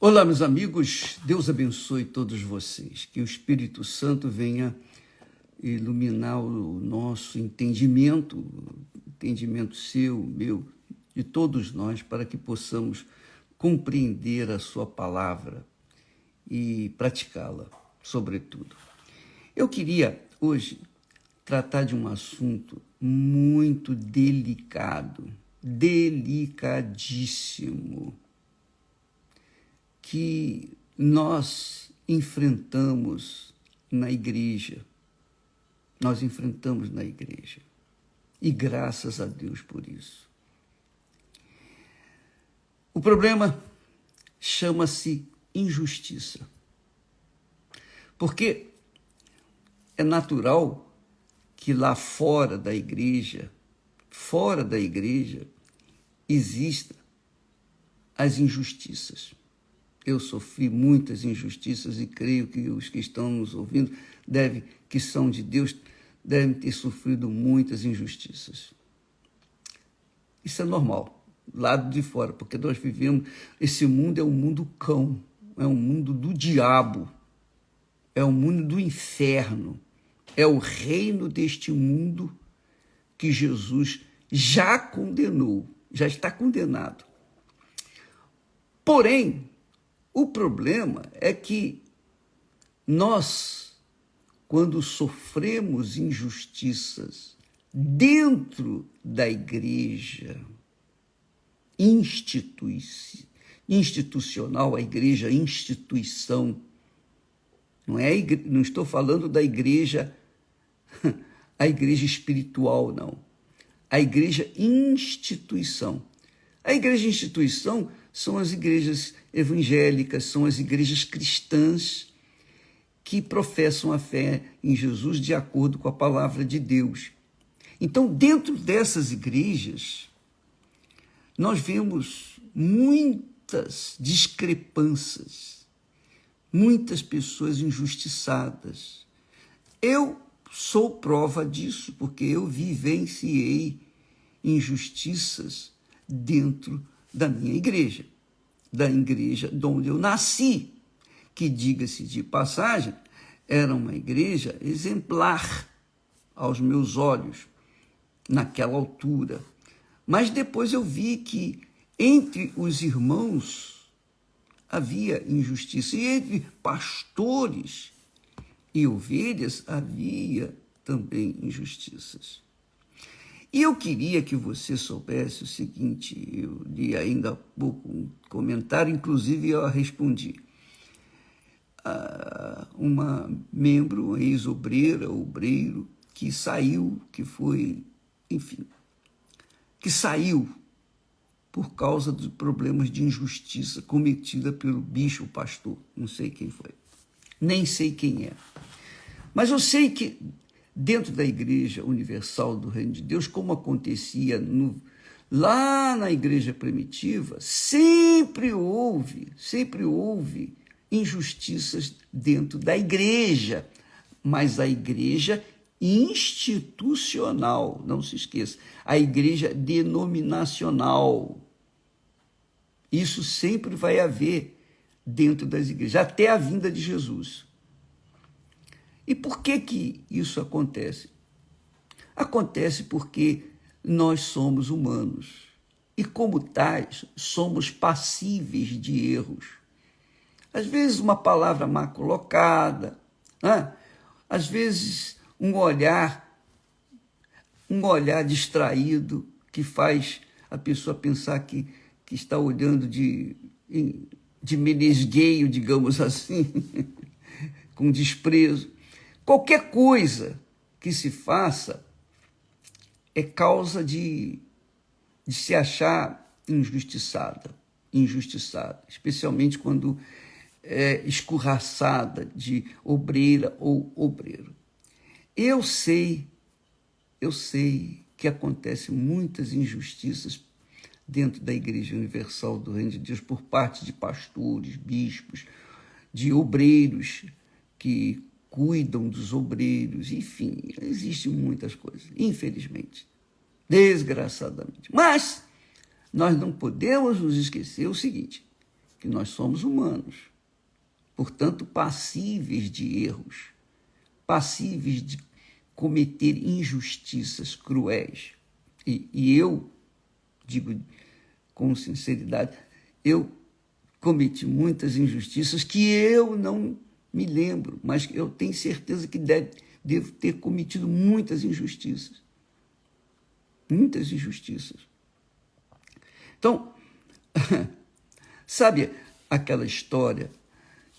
Olá, meus amigos, Deus abençoe todos vocês, que o Espírito Santo venha iluminar o nosso entendimento, entendimento seu, meu, de todos nós, para que possamos compreender a sua palavra e praticá-la, sobretudo. Eu queria hoje tratar de um assunto muito delicado, delicadíssimo, que nós enfrentamos na igreja. Nós enfrentamos na igreja. E graças a Deus por isso. O problema chama-se injustiça. Porque é natural que lá fora da igreja, existam as injustiças. Eu sofri muitas injustiças e creio que os que estão nos ouvindo, que são de Deus, devem ter sofrido muitas injustiças. Isso é normal, lado de fora, porque nós vivemos, esse mundo é um mundo cão, é um mundo do diabo, é um mundo do inferno, é o reino deste mundo que Jesus já condenou, já está condenado. Porém, o problema é que nós, quando sofremos injustiças dentro da igreja institucional, a igreja instituição, não estou falando da igreja, a igreja espiritual, não. A igreja instituição. A igreja instituição são as igrejas evangélicas, são as igrejas cristãs que professam a fé em Jesus de acordo com a palavra de Deus. Então, dentro dessas igrejas, nós vemos muitas discrepâncias, muitas pessoas injustiçadas. Eu sou prova disso, porque eu vivenciei injustiças dentro da minha igreja, da igreja onde eu nasci, que, diga-se de passagem, era uma igreja exemplar aos meus olhos, naquela altura. Mas depois eu vi que entre os irmãos havia injustiça, e entre pastores e ovelhas havia também injustiças. E eu queria que você soubesse o seguinte, eu li ainda há pouco um comentário, inclusive eu respondi. Uma membro, ex-obreira, obreiro, que saiu, que saiu por causa de problemas de injustiça cometida pelo bicho, o pastor, não sei quem foi, nem sei quem é. Mas eu sei que dentro da Igreja Universal do Reino de Deus, como acontecia lá na igreja primitiva, sempre houve injustiças dentro da igreja, mas a igreja institucional, não se esqueça, a igreja denominacional. Isso sempre vai haver dentro das igrejas, até a vinda de Jesus. E por que isso acontece? Acontece porque nós somos humanos e, como tais, somos passíveis de erros. Às vezes uma palavra mal colocada, né? Às vezes um olhar distraído que faz a pessoa pensar que está olhando de menesgueio, digamos assim, com desprezo. Qualquer coisa que se faça é causa de se achar injustiçada, especialmente quando é escorraçada de obreira ou obreiro. Eu sei que acontecem muitas injustiças dentro da Igreja Universal do Reino de Deus por parte de pastores, bispos, de obreiros que cuidam dos obreiros, enfim, existem muitas coisas, infelizmente, desgraçadamente. Mas nós não podemos nos esquecer o seguinte, que nós somos humanos, portanto, passíveis de erros, passíveis de cometer injustiças cruéis. E eu digo com sinceridade, eu cometi muitas injustiças que eu não me lembro, mas eu tenho certeza que devo ter cometido muitas injustiças. Muitas injustiças. Então, sabe aquela história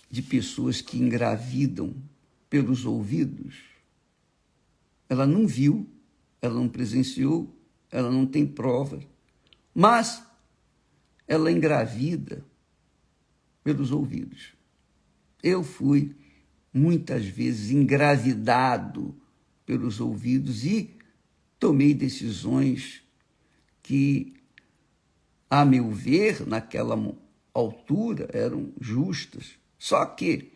de pessoas que engravidam pelos ouvidos? Ela não viu, ela não presenciou, ela não tem provas, mas ela engravida pelos ouvidos. Eu fui muitas vezes engravidado pelos ouvidos e tomei decisões que, a meu ver, naquela altura, eram justas. Só que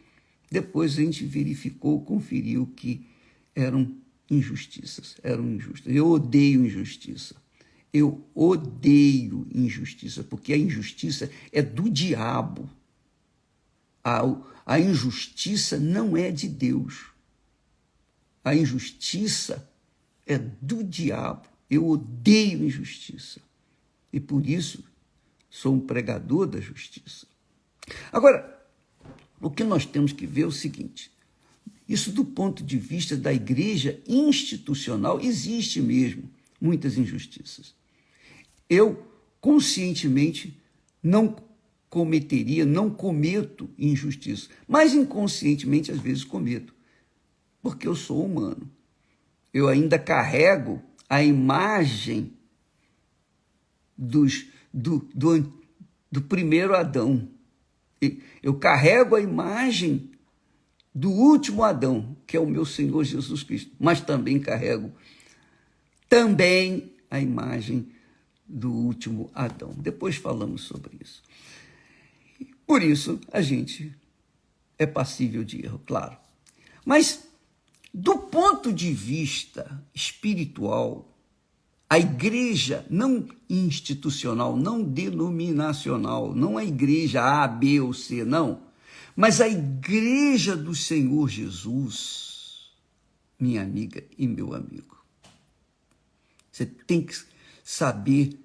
depois a gente verificou, conferiu que eram injustiças, eram injustas. Eu odeio injustiça. Eu odeio injustiça, porque a injustiça é do diabo. A injustiça não é de Deus. A injustiça é do diabo. Eu odeio injustiça. E por isso sou um pregador da justiça. Agora, o que nós temos que ver é o seguinte: isso do ponto de vista da igreja institucional, existe mesmo muitas injustiças. Eu, conscientemente, não cometo injustiça, mas inconscientemente, às vezes, cometo, porque eu sou humano. Eu ainda carrego a imagem do primeiro Adão. Eu carrego a imagem do último Adão, que é o meu Senhor Jesus Cristo, mas também carrego a imagem do último Adão. Depois falamos sobre isso. Por isso, a gente é passível de erro, claro. Mas, do ponto de vista espiritual, a igreja não institucional, não denominacional, não a igreja A, B ou C, não, mas a igreja do Senhor Jesus, minha amiga e meu amigo. Você tem que saber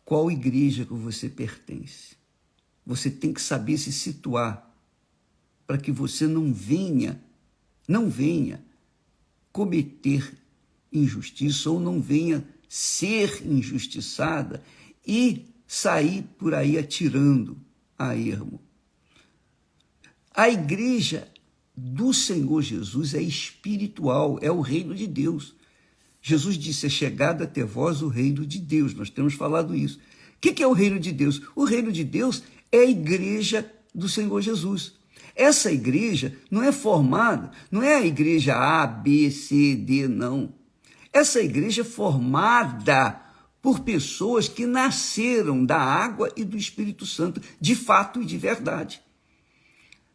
qual igreja que você pertence. Você tem que saber se situar para que você não venha cometer injustiça ou não venha ser injustiçada e sair por aí atirando a ermo. A igreja do Senhor Jesus é espiritual, é o reino de Deus. Jesus disse: é chegado até vós o reino de Deus. Nós temos falado isso. O que é o reino de Deus? O reino de Deus é a igreja do Senhor Jesus. Essa igreja não é formada, não é a igreja A, B, C, D, não. Essa igreja é formada por pessoas que nasceram da água e do Espírito Santo, de fato e de verdade.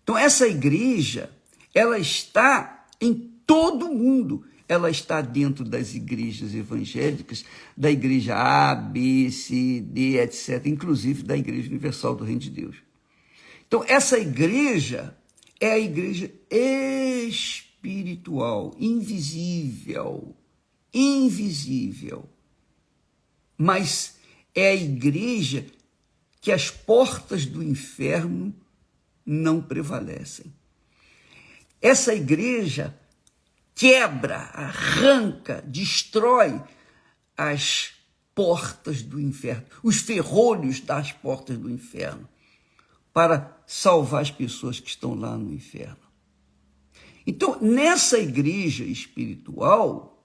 Então, essa igreja, ela está em todo o mundo. Ela está dentro das igrejas evangélicas, da igreja A, B, C, D, etc., inclusive da Igreja Universal do Reino de Deus. Então, essa igreja é a igreja espiritual, invisível, mas é a igreja que as portas do inferno não prevalecem. Essa igreja quebra, arranca, destrói as portas do inferno, os ferrolhos das portas do inferno, para salvar as pessoas que estão lá no inferno. Então, nessa igreja espiritual,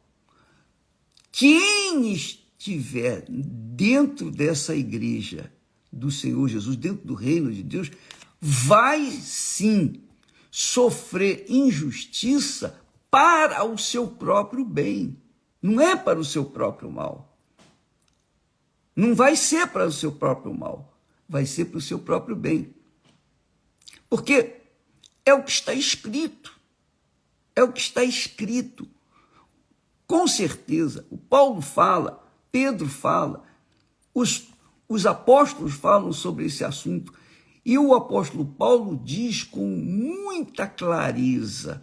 quem estiver dentro dessa igreja do Senhor Jesus, dentro do reino de Deus, vai sim sofrer injustiça para o seu próprio bem, não é para o seu próprio mal. Não vai ser para o seu próprio mal, vai ser para o seu próprio bem. Porque é o que está escrito, é o que está escrito. Com certeza, o Paulo fala, Pedro fala, os apóstolos falam sobre esse assunto, E o apóstolo Paulo diz com muita clareza,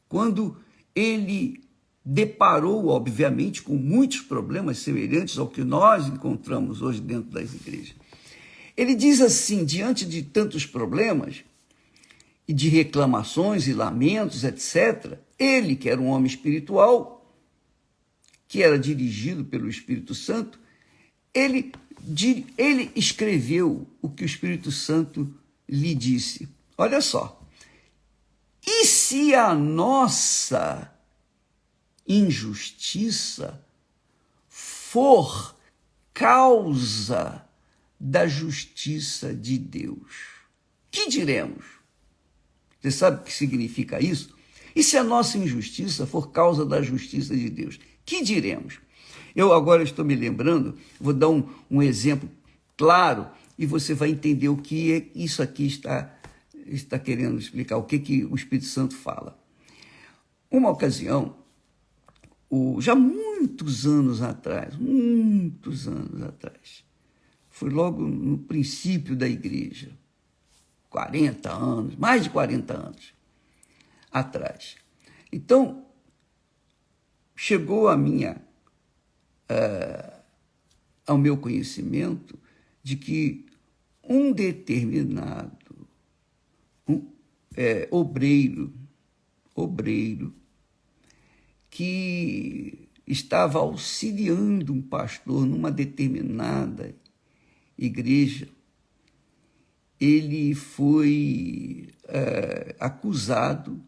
quando ele deparou, obviamente, com muitos problemas semelhantes ao que nós encontramos hoje dentro das igrejas. Ele diz assim, diante de tantos problemas, e de reclamações e lamentos, etc., ele, que era um homem espiritual, que era dirigido pelo Espírito Santo, ele escreveu o que o Espírito Santo lhe disse. Olha só. E se a nossa injustiça for causa da justiça de Deus, que diremos? Você sabe o que significa isso? E se a nossa injustiça for causa da justiça de Deus, que diremos? Eu agora estou me lembrando, vou dar um exemplo claro e você vai entender o que isso aqui está querendo explicar, o que o Espírito Santo fala. Uma ocasião, já muitos anos atrás, foi logo no princípio da igreja, 40 anos, mais de 40 anos atrás. Então, chegou ao meu conhecimento de que um determinado obreiro que estava auxiliando um pastor numa determinada igreja, ele foi acusado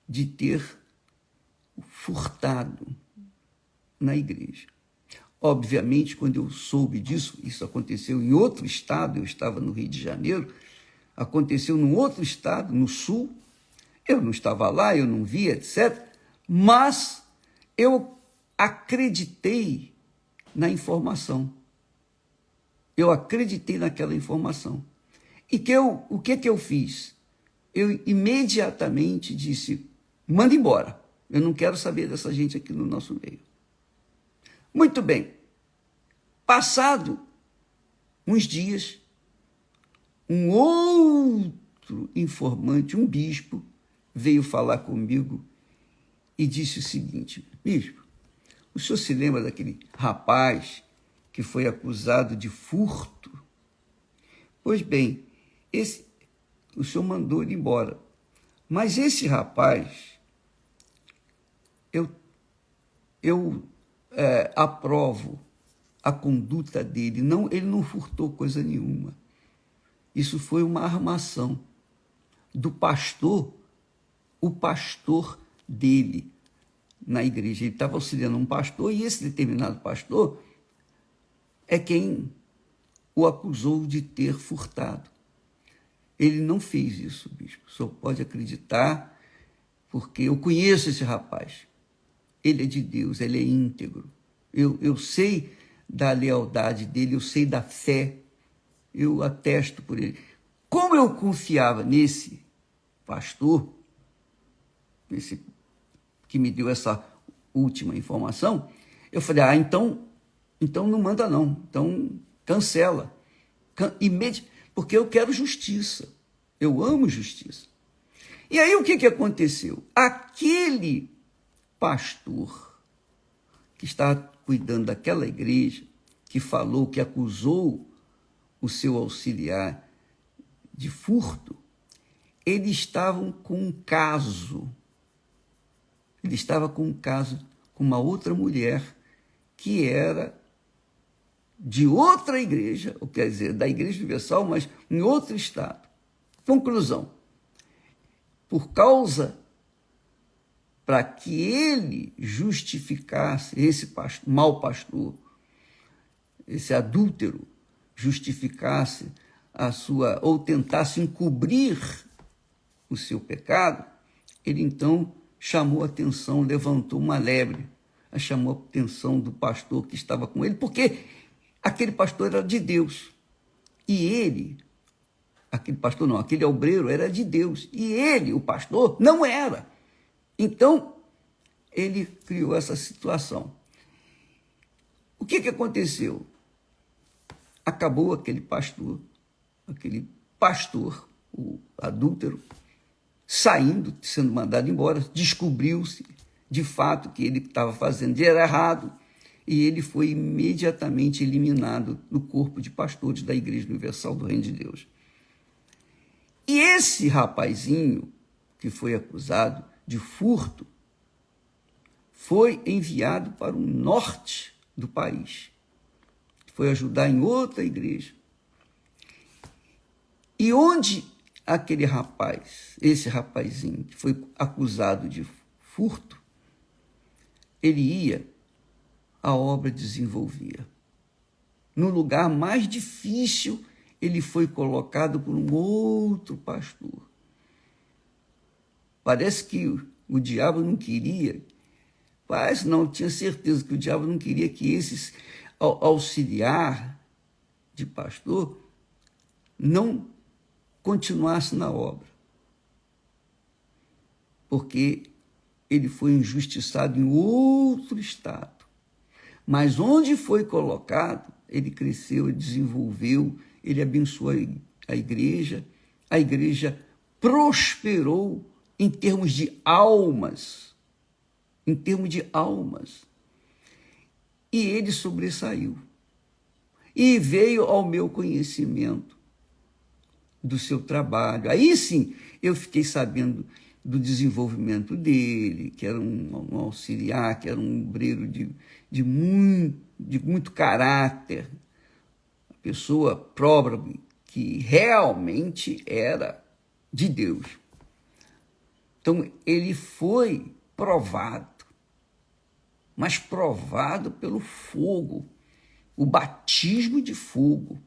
de ter furtado na igreja. Obviamente, quando eu soube disso, isso aconteceu em outro estado, eu estava no Rio de Janeiro, aconteceu num outro estado, no sul, eu não estava lá, eu não vi, etc., mas eu acreditei na informação. Eu acreditei naquela informação. E o que eu fiz? Eu imediatamente disse, manda embora, eu não quero saber dessa gente aqui no nosso meio. Muito bem. Passado uns dias, um outro informante, um bispo, veio falar comigo e disse o seguinte: bispo, o senhor se lembra daquele rapaz que foi acusado de furto? Pois bem, o senhor mandou ele embora. Mas esse rapaz, eu aprovo a conduta dele. Não, ele não furtou coisa nenhuma. Isso foi uma armação do pastor, o pastor dele na igreja. Ele estava auxiliando um pastor e esse determinado pastor é quem o acusou de ter furtado. Ele não fez isso, bispo. O senhor pode acreditar, porque eu conheço esse rapaz. Ele é de Deus, ele é íntegro. Eu sei da lealdade dele, eu sei da fé, eu atesto por ele. Como eu confiava nesse pastor, esse que me deu essa última informação, eu falei, então não manda não, então cancela. Porque eu quero justiça, eu amo justiça. E aí o que aconteceu? Aquele pastor que estava cuidando daquela igreja, que falou, que acusou o seu auxiliar de furto, eles estavam com um caso. Ele estava com um caso com uma outra mulher que era de outra igreja, ou quer dizer, da Igreja Universal, mas em outro estado. Conclusão: para que ele justificasse, esse mau pastor, esse adúltero, justificasse ou tentasse encobrir o seu pecado, ele então chamou a atenção, levantou uma lebre, chamou a atenção do pastor que estava com ele, porque aquele pastor era de Deus. E aquele obreiro era de Deus. E ele, o pastor, não era. Então, ele criou essa situação. O que aconteceu? acabou aquele pastor, o adúltero, saindo, sendo mandado embora. Descobriu-se, de fato, que ele estava fazendo era errado, e ele foi imediatamente eliminado do corpo de pastores da Igreja Universal do Reino de Deus. E esse rapazinho, que foi acusado de furto, foi enviado para o norte do país. Foi ajudar em outra igreja. E onde aquele rapaz, esse rapazinho que foi acusado de furto, ele ia, a obra desenvolvia. No lugar mais difícil, ele foi colocado por um outro pastor. Parece que o diabo não queria, mas não, tinha certeza que o diabo não queria que esse auxiliar de pastor não continuasse na obra, porque ele foi injustiçado em outro estado. Mas onde foi colocado, ele cresceu, desenvolveu, ele abençoou a igreja prosperou em termos de almas, e ele sobressaiu. E veio ao meu conhecimento do seu trabalho. Aí sim, eu fiquei sabendo do desenvolvimento dele, que era um auxiliar, que era um obreiro de muito caráter, uma pessoa própria, que realmente era de Deus. Então, ele foi provado, mas provado pelo fogo, o batismo de fogo.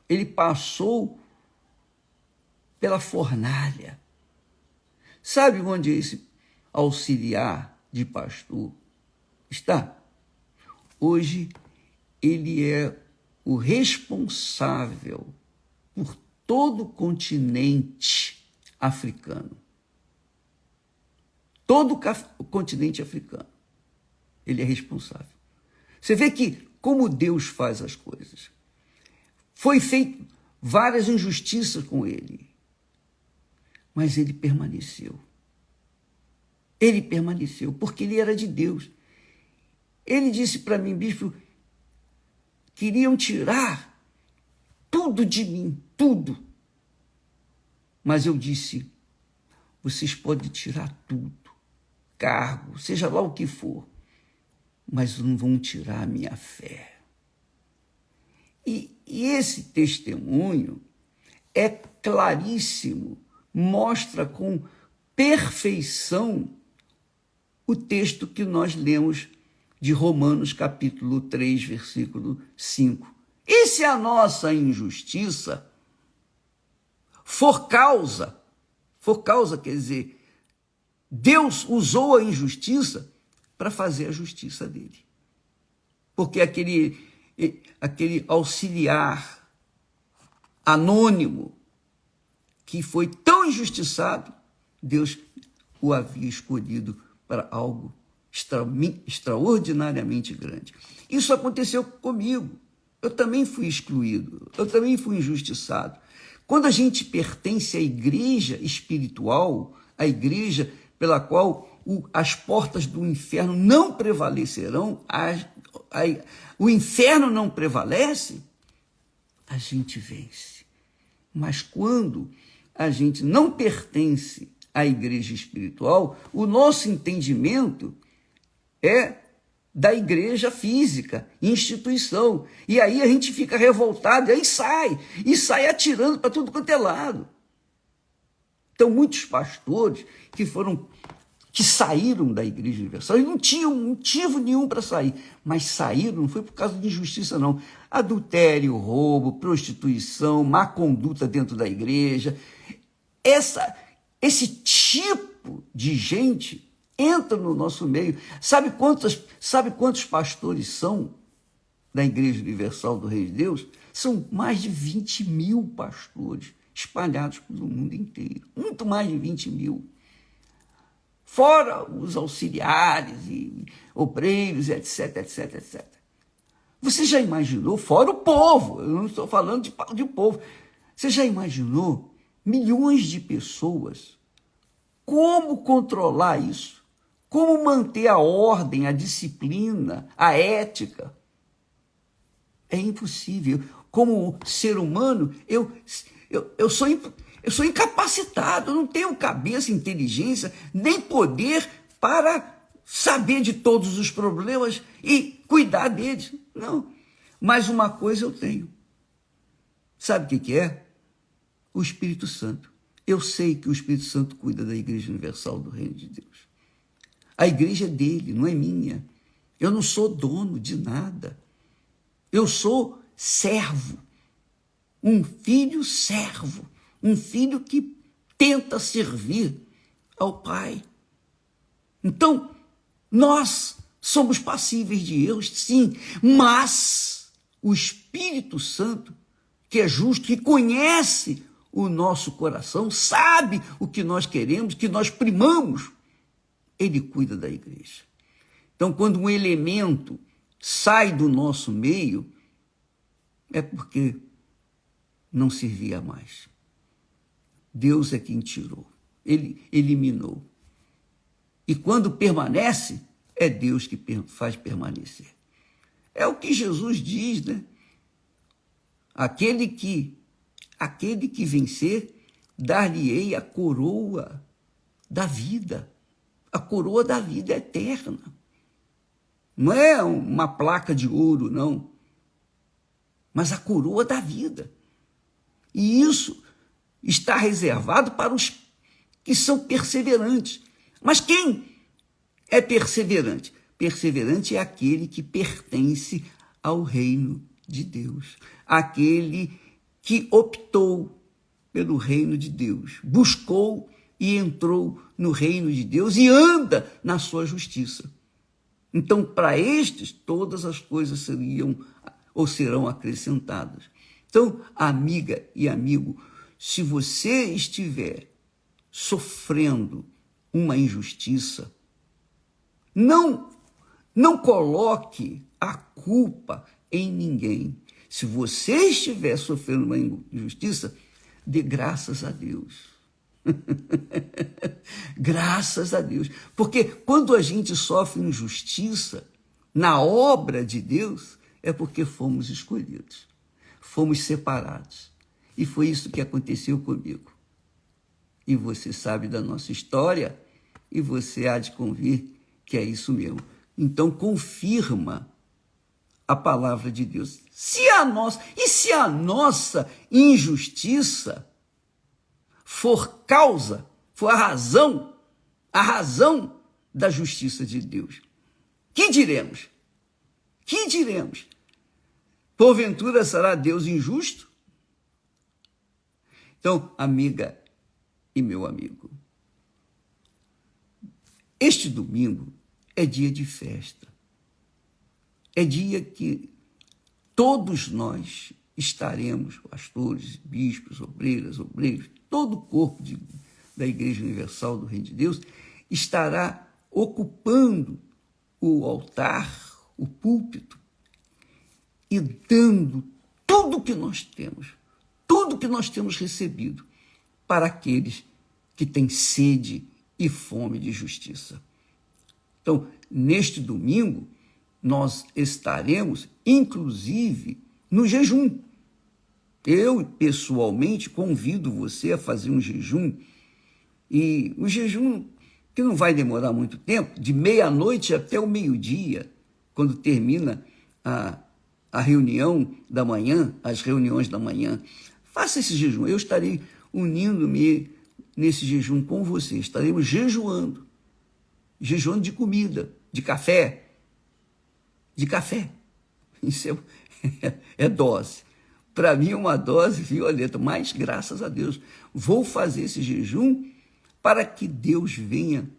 Ele passou pela fornalha. Sabe onde esse auxiliar de pastor está? Hoje, ele é o responsável por todo o continente africano. Todo o continente africano. Ele é responsável. Você vê que como Deus faz as coisas. Foi feito várias injustiças com ele, mas ele permaneceu. Ele permaneceu, porque ele era de Deus. Ele disse para mim, bispo, queriam tirar tudo de mim, tudo. Mas eu disse, vocês podem tirar tudo, cargo, seja lá o que for, mas não vão tirar a minha fé. E esse testemunho é claríssimo, mostra com perfeição o texto que nós lemos de Romanos capítulo 3, versículo 5. E se a nossa injustiça for causa quer dizer, Deus usou a injustiça para fazer a justiça dele. Porque aquele auxiliar anônimo que foi tão injustiçado, Deus o havia escolhido para algo extraordinariamente grande. Isso aconteceu comigo. Eu também fui excluído, eu também fui injustiçado. Quando a gente pertence à igreja espiritual, à igreja pela qual as portas do inferno não prevalecerão, o inferno não prevalece, a gente vence. Mas quando a gente não pertence à igreja espiritual, o nosso entendimento é da igreja física, instituição. E aí a gente fica revoltado, e aí sai atirando para tudo quanto é lado. Então, muitos pastores que saíram da Igreja Universal, e não tinham motivo nenhum para sair, mas saíram, não foi por causa de injustiça, não. Adultério, roubo, prostituição, má conduta dentro da igreja. Esse tipo de gente entra no nosso meio. Sabe quantos pastores são da Igreja Universal do Reino de Deus? São mais de 20 mil pastores espalhados pelo mundo inteiro. Muito mais de 20 mil. Fora os auxiliares e obreiros, etc, etc, etc. Você já imaginou, fora o povo, eu não estou falando de povo, você já imaginou milhões de pessoas? Como controlar isso? Como manter a ordem, a disciplina, a ética? É impossível. Como ser humano, eu sou incapacitado, eu não tenho cabeça, inteligência, nem poder para saber de todos os problemas e cuidar deles. Não. Mas uma coisa eu tenho. Sabe o que é? O Espírito Santo. Eu sei que o Espírito Santo cuida da Igreja Universal do Reino de Deus. A igreja é dele, não é minha. Eu não sou dono de nada. Eu sou servo. Um filho servo. Um filho que tenta servir ao Pai. Então, nós somos passíveis de erros, sim, mas o Espírito Santo, que é justo, que conhece o nosso coração, sabe o que nós queremos, que nós primamos, ele cuida da igreja. Então, quando um elemento sai do nosso meio, é porque não servia mais. Deus é quem tirou, ele eliminou. E quando permanece, é Deus que faz permanecer. É o que Jesus diz, né? Aquele que vencer, dar-lhe-ei a coroa da vida. A coroa da vida eterna. Não é uma placa de ouro, não. Mas a coroa da vida. E isso está reservado para os que são perseverantes. Mas quem é perseverante? Perseverante é aquele que pertence ao reino de Deus. Aquele que optou pelo reino de Deus, buscou e entrou no reino de Deus e anda na sua justiça. Então, para estes, todas as coisas seriam ou serão acrescentadas. Então, amiga e amigo, se você estiver sofrendo uma injustiça, não coloque a culpa em ninguém. Se você estiver sofrendo uma injustiça, dê graças a Deus. Graças a Deus. Porque quando a gente sofre injustiça na obra de Deus, é porque fomos escolhidos, fomos separados. E foi isso que aconteceu comigo. E você sabe da nossa história, e você há de convir que é isso mesmo. Então, confirma a palavra de Deus. Se a nossa injustiça for a razão da justiça de Deus, que diremos? Que diremos? Porventura será Deus injusto? Então, amiga e meu amigo, este domingo é dia de festa. É dia que todos nós estaremos, pastores, bispos, obreiras, obreiros, todo o corpo da Igreja Universal do Reino de Deus estará ocupando o altar, o púlpito, e dando tudo que nós temos, tudo que nós temos recebido para aqueles que têm sede e fome de justiça. Então, neste domingo, nós estaremos, inclusive, no jejum. Eu, pessoalmente, convido você a fazer um jejum, e o jejum que não vai demorar muito tempo, de meia-noite até o meio-dia, quando termina a reunião da manhã, as reuniões da manhã. Faça esse jejum, eu estarei unindo-me nesse jejum com você, estaremos jejuando de comida, de café. Isso é dose. Para mim é uma dose violenta, mas graças a Deus vou fazer esse jejum para que Deus venha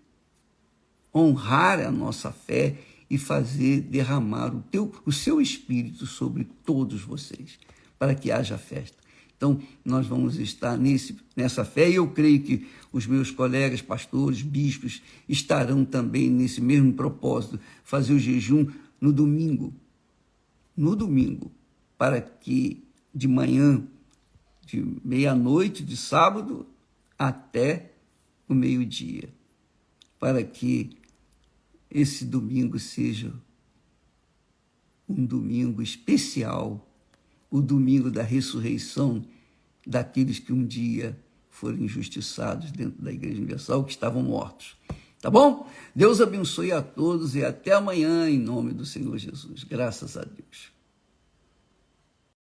honrar a nossa fé e fazer derramar o seu Espírito sobre todos vocês, para que haja festa. Então, nós vamos estar nessa fé, e eu creio que os meus colegas, pastores, bispos, estarão também nesse mesmo propósito, fazer o jejum no domingo. no domingo, para que de manhã, de meia-noite de sábado até o meio-dia, para que esse domingo seja um domingo especial, o domingo da ressurreição daqueles que um dia foram injustiçados dentro da Igreja Universal, que estavam mortos. Tá bom? Deus abençoe a todos e até amanhã, em nome do Senhor Jesus. Graças a Deus.